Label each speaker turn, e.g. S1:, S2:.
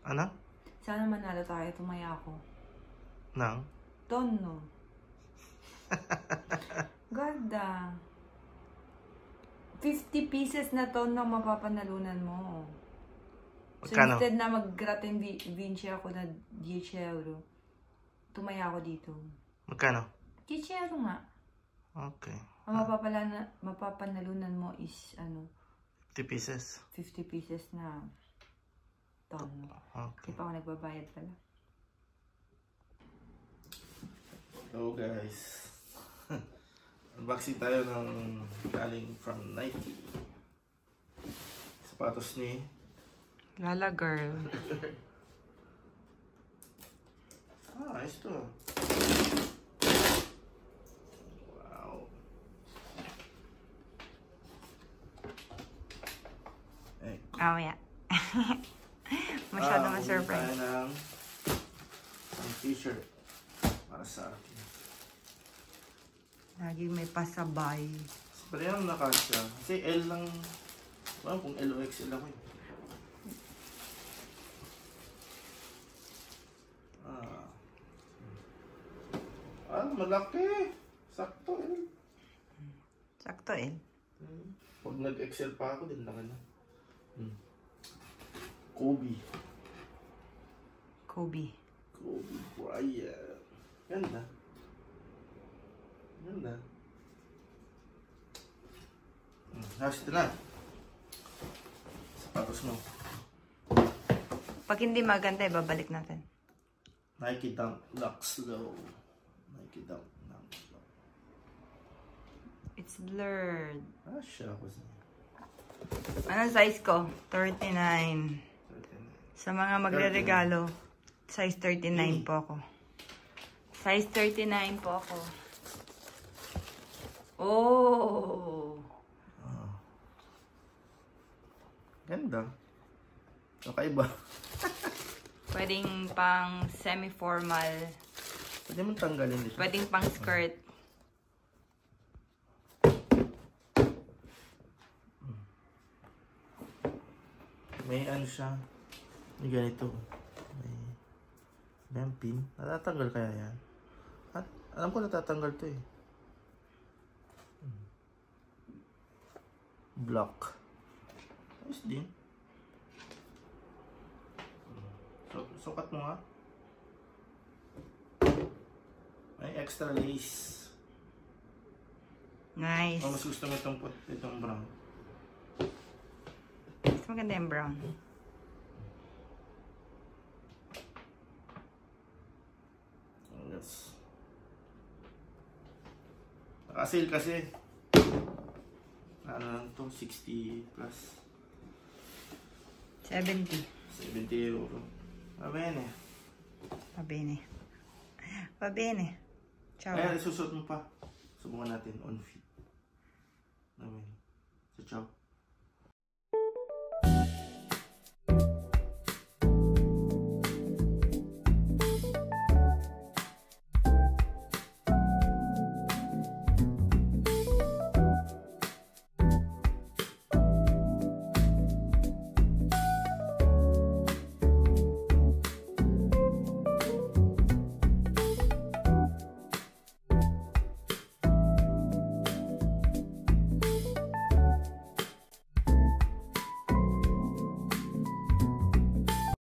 S1: Ano?
S2: Sana manalo tayo, tumaya ako.
S1: Nang?
S2: Tono. Ganda. 50 pieces na tono ang mapapanalunan mo. So
S1: Magkano?
S2: instead na mag-gratin vinci ako na 10 euro, tumaya ako dito.
S1: Magkano?
S2: 10 euro nga.
S1: Okay.
S2: Ang mapapanalunan mo is,
S1: 50 pieces.
S2: 50 pieces na tono.
S1: Okay.
S2: Hindi pa ako nagbabayad pala.
S1: Hello guys. Unboxing tayo ng galing from Nike. Sapatos ni
S2: Lala girl.
S1: ayos to. Wow.
S2: Oh yeah. Masyado ma-surprise.
S1: Tayo ng t-shirt para sa akin.
S2: Lagi may pasabay.
S1: Pero yan ang nakasya. Kasi L lang. Well, kung L o XL ako eh. Malaki. Sakto eh.
S2: Sakto eh.
S1: Pag nag-XL pa ako, din lang na. Kobe.
S2: Kobe
S1: Bryant. Ganda. Ganda. Ito na. Sapatos mo.
S2: Pag hindi maganda, babalik natin.
S1: Nike Dunk Lux Low. Nike Dunk Lux Low.
S2: It's blurred.
S1: Siya ako siya.
S2: Anong size ko? 39. Sa mga magre-regalo, size 39 po ako. Size 39 po ako. Oh!
S1: Ganda. Kakaiba.
S2: Pwedeng pang semi-formal.
S1: Pwede mo tanggalin dito.
S2: Pwedeng pang skirt.
S1: May ano siya. May ganito. May pin. Natatanggal kaya yan? At alam ko natatanggal to eh. Block. Ayos din. Sukat mo nga. May extra lace.
S2: Nice.
S1: Mas gusto mo itong brown.
S2: Mas maganda yung brown.
S1: Yes. Naka-sale kasi. Ano lang to? 60 plus.
S2: 70.
S1: 70 euro. Va bene.
S2: Va bene. Va bene. Ciao.
S1: Ayan, isusot mo pa. Subukan natin on fit. Va bene. So, ciao.